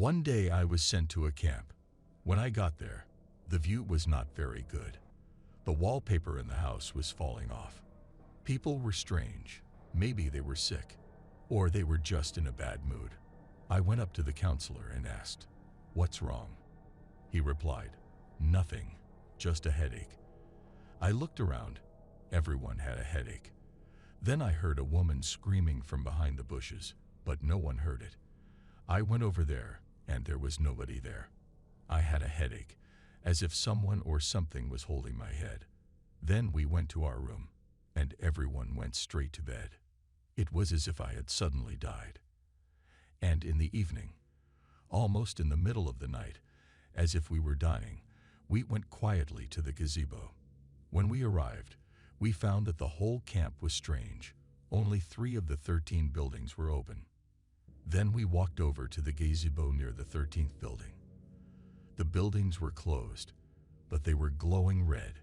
One day I was sent to a camp. When I got there, the view was not very good. The wallpaper in the house was falling off. People were strange. Maybe they were sick, or they were just in a bad mood. I went up to the counselor and asked, "What's wrong?" He replied, "Nothing, just a headache." I looked around. Everyone had a headache. Then I heard a woman screaming from behind the bushes, but no one heard it. I went over there, and there was nobody there. I had a headache, as if someone or something was holding my head. Then we went to our room, and everyone went straight to bed. It was as if I had suddenly died. And in the evening, almost in the middle of the night, as if we were dying, we went quietly to the gazebo. When we arrived, we found that the whole camp was strange. Only 3 of the 13 buildings were open. Then we walked over to the gazebo near the 13th building. The buildings were closed, but they were glowing red,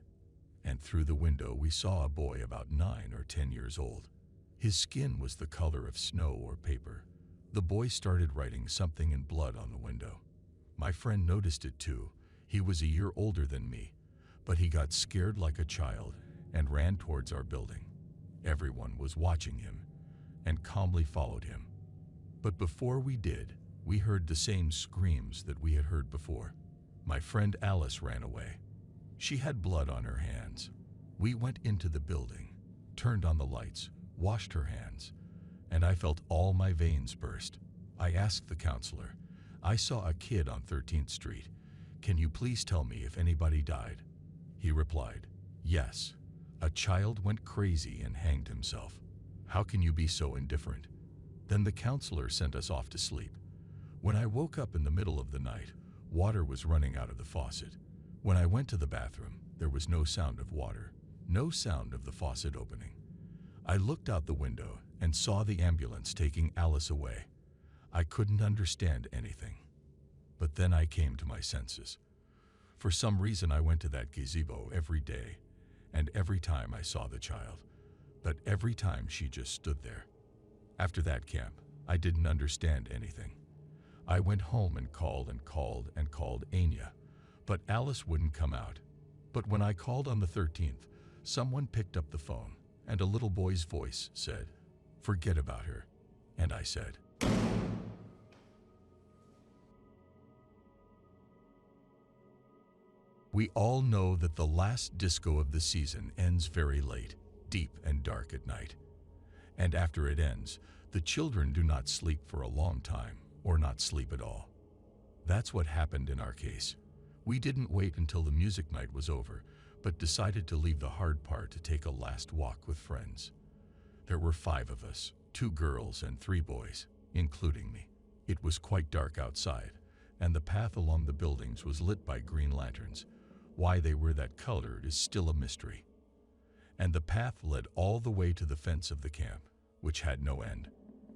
and through the window we saw a boy about 9 or 10 years old. His skin was the color of snow or paper. The boy started writing something in blood on the window. My friend noticed it too. He was a year older than me, but he got scared like a child and ran towards our building. Everyone was watching him and calmly followed him. But before we did, we heard the same screams that we had heard before. My friend Alice ran away. She had blood on her hands. We went into the building, turned on the lights, washed her hands, and I felt all my veins burst. I asked the counselor, "I saw a kid on 13th Street. Can you please tell me if anybody died?" He replied, "Yes, a child went crazy and hanged himself. How can you be so indifferent?" Then the counselor sent us off to sleep. When I woke up in the middle of the night, water was running out of the faucet. When I went to the bathroom, there was no sound of water, no sound of the faucet opening. I looked out the window and saw the ambulance taking Alice away. I couldn't understand anything. But then I came to my senses. For some reason I went to that gazebo every day, and every time I saw the child, but every time she just stood there. After that camp, I didn't understand anything. I went home and called Anya, but Alice wouldn't come out. But when I called on the 13th, someone picked up the phone, and a little boy's voice said, "Forget about her." And I said, we all know that the last disco of the season ends very late, deep and dark at night. And after it ends, the children do not sleep for a long time, or not sleep at all. That's what happened in our case. We didn't wait until the music night was over, but decided to leave the hard part to take a last walk with friends. There were 5 of us, 2 girls and 3 boys, including me. It was quite dark outside, and the path along the buildings was lit by green lanterns. Why they were that colored is still a mystery. And the path led all the way to the fence of the camp, which had no end.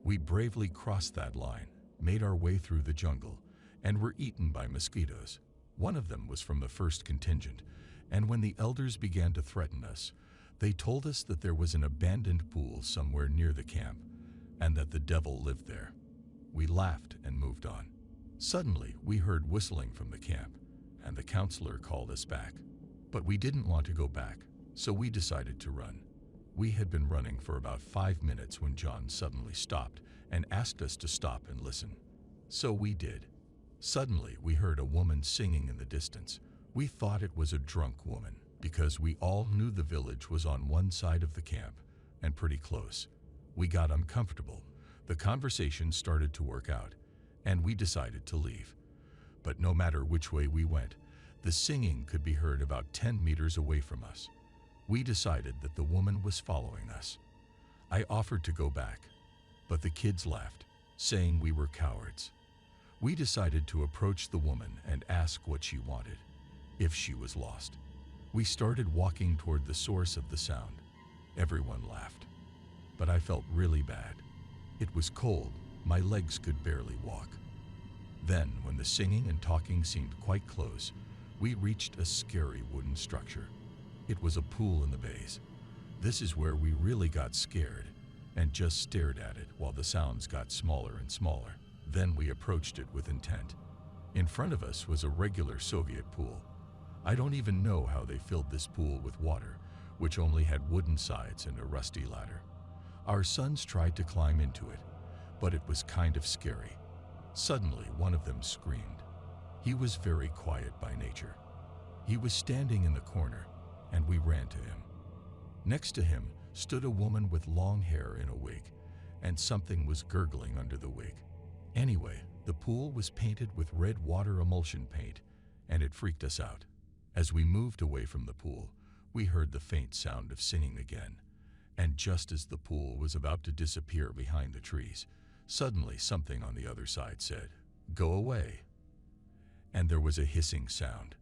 We bravely crossed that line, made our way through the jungle, and were eaten by mosquitoes. One of them was from the first contingent, and when the elders began to threaten us, they told us that there was an abandoned pool somewhere near the camp, and that the devil lived there. We laughed and moved on. Suddenly, we heard whistling from the camp, and the counselor called us back. But we didn't want to go back, so we decided to run. We had been running for about 5 minutes when John suddenly stopped and asked us to stop and listen. So we did. Suddenly, we heard a woman singing in the distance. We thought it was a drunk woman because we all knew the village was on one side of the camp and pretty close. We got uncomfortable. The conversation started to work out, and we decided to leave. But no matter which way we went, the singing could be heard about 10 meters away from us. We decided that the woman was following us. I offered to go back, but the kids laughed, saying we were cowards. We decided to approach the woman and ask what she wanted, if she was lost. We started walking toward the source of the sound. Everyone laughed, but I felt really bad. It was cold, my legs could barely walk. Then, when the singing and talking seemed quite close, we reached a scary wooden structure. It was a pool in the base. This is where we really got scared and just stared at it while the sounds got smaller and smaller. Then we approached it with intent. In front of us was a regular Soviet pool. I don't even know how they filled this pool with water, which only had wooden sides and a rusty ladder. Our sons tried to climb into it, but it was kind of scary. Suddenly, one of them screamed. He was very quiet by nature. He was standing in the corner, and we ran to him. Next to him stood a woman with long hair in a wig, and something was gurgling under the wig. Anyway, the pool was painted with red water emulsion paint, and it freaked us out. As we moved away from the pool, we heard the faint sound of singing again, and just as the pool was about to disappear behind the trees, suddenly something on the other side said, "Go away." And there was a hissing sound,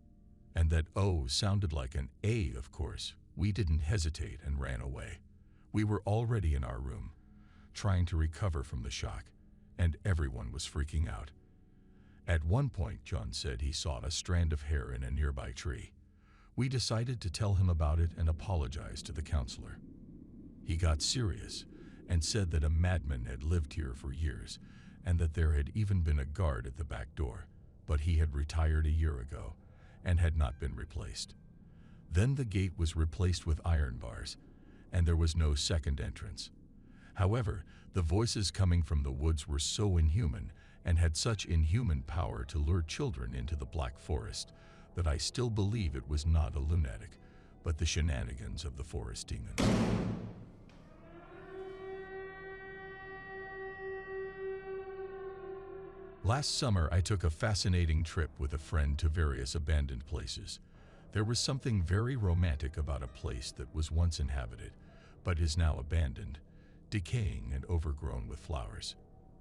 and that "oh" sounded like an "a," of course. We didn't hesitate and ran away. We were already in our room, trying to recover from the shock, and everyone was freaking out. At one point, John said he saw a strand of hair in a nearby tree. We decided to tell him about it and apologize to the counselor. He got serious and said that a madman had lived here for years and that there had even been a guard at the back door, but he had retired a year ago and had not been replaced. Then the gate was replaced with iron bars, and there was no second entrance. However, the voices coming from the woods were so inhuman and had such inhuman power to lure children into the Black Forest that I still believe it was not a lunatic, but the shenanigans of the forest demons. Last summer, I took a fascinating trip with a friend to various abandoned places. There was something very romantic about a place that was once inhabited, but is now abandoned, decaying and overgrown with flowers.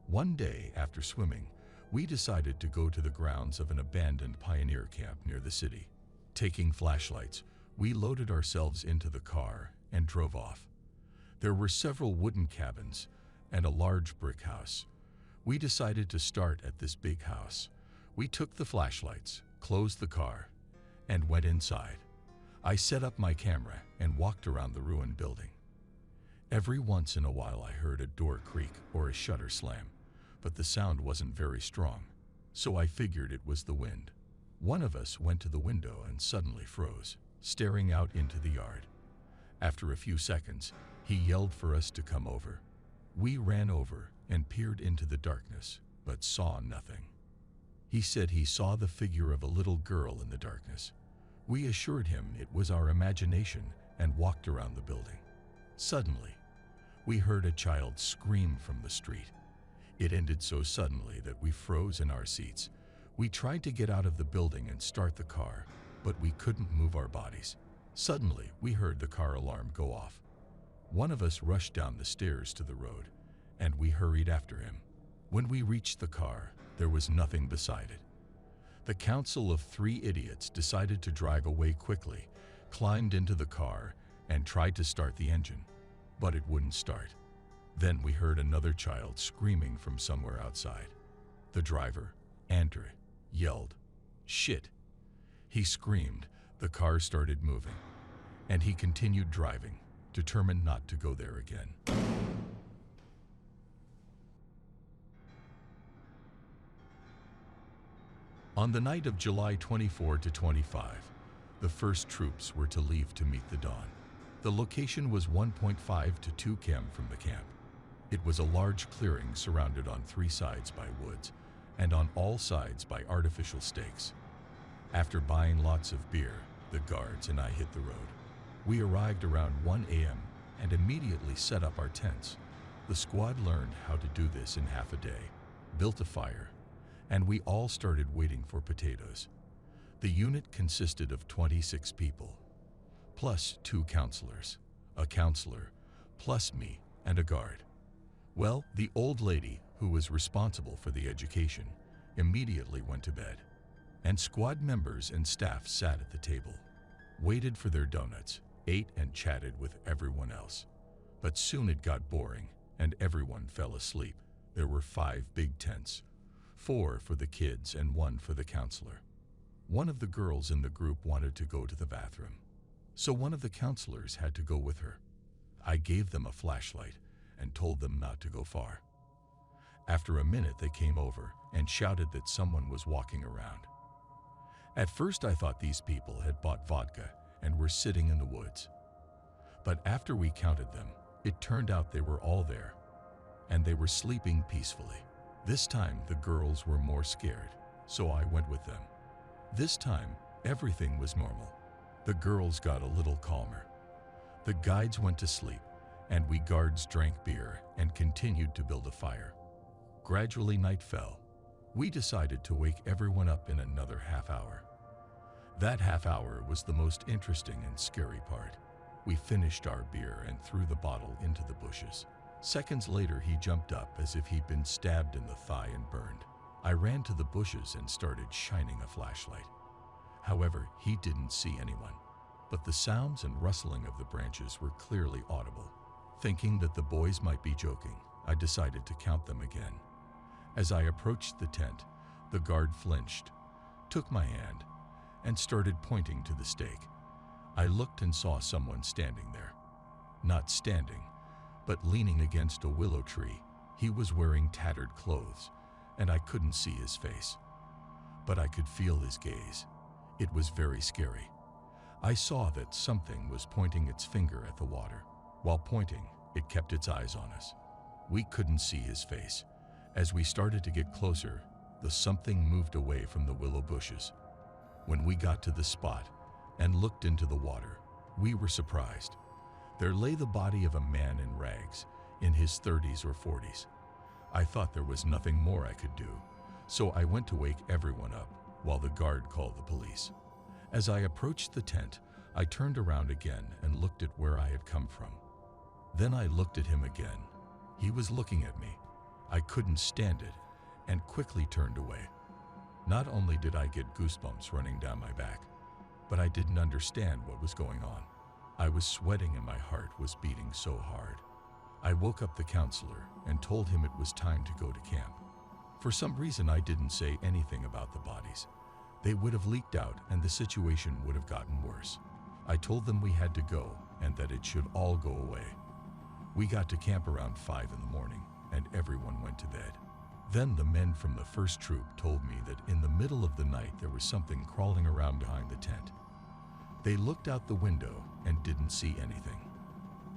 One day, after swimming, we decided to go to the grounds of an abandoned pioneer camp near the city. Taking flashlights, we loaded ourselves into the car and drove off. There were several wooden cabins and a large brick house. We decided to start at this big house. We took the flashlights, closed the car, and went inside. I set up my camera and walked around the ruined building. Every once in a while I heard a door creak or a shutter slam, but the sound wasn't very strong, so I figured it was the wind. One of us went to the window and suddenly froze, staring out into the yard. After a few seconds, he yelled for us to come over. We ran over and peered into the darkness, but saw nothing. He said he saw the figure of a little girl in the darkness. We assured him it was our imagination and walked around the building. Suddenly, we heard a child scream from the street. It ended so suddenly that we froze in our seats. We tried to get out of the building and start the car, but we couldn't move our bodies. Suddenly, we heard the car alarm go off. One of us rushed down the stairs to the road, and we hurried after him. When we reached the car, there was nothing beside it. The council of 3 idiots decided to drive away quickly, climbed into the car, and tried to start the engine, but it wouldn't start. Then we heard another child screaming from somewhere outside. The driver, Andrew, yelled, "Shit!" He screamed, the car started moving, and he continued driving, determined not to go there again. On the night of July 24 to 25, the first troops were to leave to meet the dawn. The location was 1.5 to 2 km from the camp. It was a large clearing surrounded on 3 sides by woods and on all sides by artificial stakes. After buying lots of beer, the guards and I hit the road. We arrived around 1 a.m. and immediately set up our tents. The squad learned how to do this in half a day, built a fire, and we all started waiting for potatoes. The unit consisted of 26 people, plus 2 counselors, a counselor, plus me and a guard. Well, the old lady, who was responsible for the education, immediately went to bed, and squad members and staff sat at the table, waited for their donuts, ate and chatted with everyone else. But soon it got boring, and everyone fell asleep. There were 5 big tents, 4 for the kids and 1 for the counselor. One of the girls in the group wanted to go to the bathroom, so one of the counselors had to go with her. I gave them a flashlight and told them not to go far. After a minute, they came over and shouted that someone was walking around. At first, I thought these people had bought vodka and were sitting in the woods. But after we counted them, it turned out they were all there, and they were sleeping peacefully. This time, the girls were more scared, so I went with them. This time, everything was normal. The girls got a little calmer. The guides went to sleep, and we guards drank beer and continued to build a fire. Gradually, night fell. We decided to wake everyone up in another half hour. That half hour was the most interesting and scary part. We finished our beer and threw the bottle into the bushes. Seconds later, he jumped up as if he'd been stabbed in the thigh and burned. I ran to the bushes and started shining a flashlight. However, he didn't see anyone, but the sounds and rustling of the branches were clearly audible. Thinking that the boys might be joking, I decided to count them again. As I approached the tent, the guard flinched, took my hand, and started pointing to the stake. I looked and saw someone standing there. Not standing, but leaning against a willow tree. He was wearing tattered clothes, and I couldn't see his face. But I could feel his gaze. It was very scary. I saw that something was pointing its finger at the water. While pointing, it kept its eyes on us. We couldn't see his face. As we started to get closer, the something moved away from the willow bushes. When we got to the spot and looked into the water, we were surprised. There lay the body of a man in rags, in his 30s or 40s. I thought there was nothing more I could do, so I went to wake everyone up while the guard called the police. As I approached the tent, I turned around again and looked at where I had come from. Then I looked at him again. He was looking at me. I couldn't stand it and quickly turned away. Not only did I get goosebumps running down my back, but I didn't understand what was going on. I was sweating and my heart was beating so hard. I woke up the counselor and told him it was time to go to camp. For some reason, I didn't say anything about the bodies. They would have leaked out and the situation would have gotten worse. I told them we had to go and that it should all go away. We got to camp around 5 in the morning and everyone went to bed. Then the men from the first troop told me that in the middle of the night there was something crawling around behind the tent. They looked out the window and didn't see anything,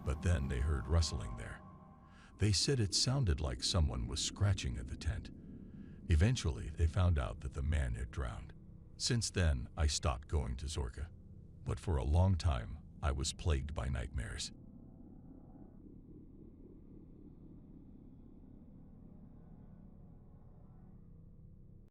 but then they heard rustling there. They said it sounded like someone was scratching at the tent. Eventually, they found out that the man had drowned. Since then, I stopped going to Zorka, but for a long time, I was plagued by nightmares.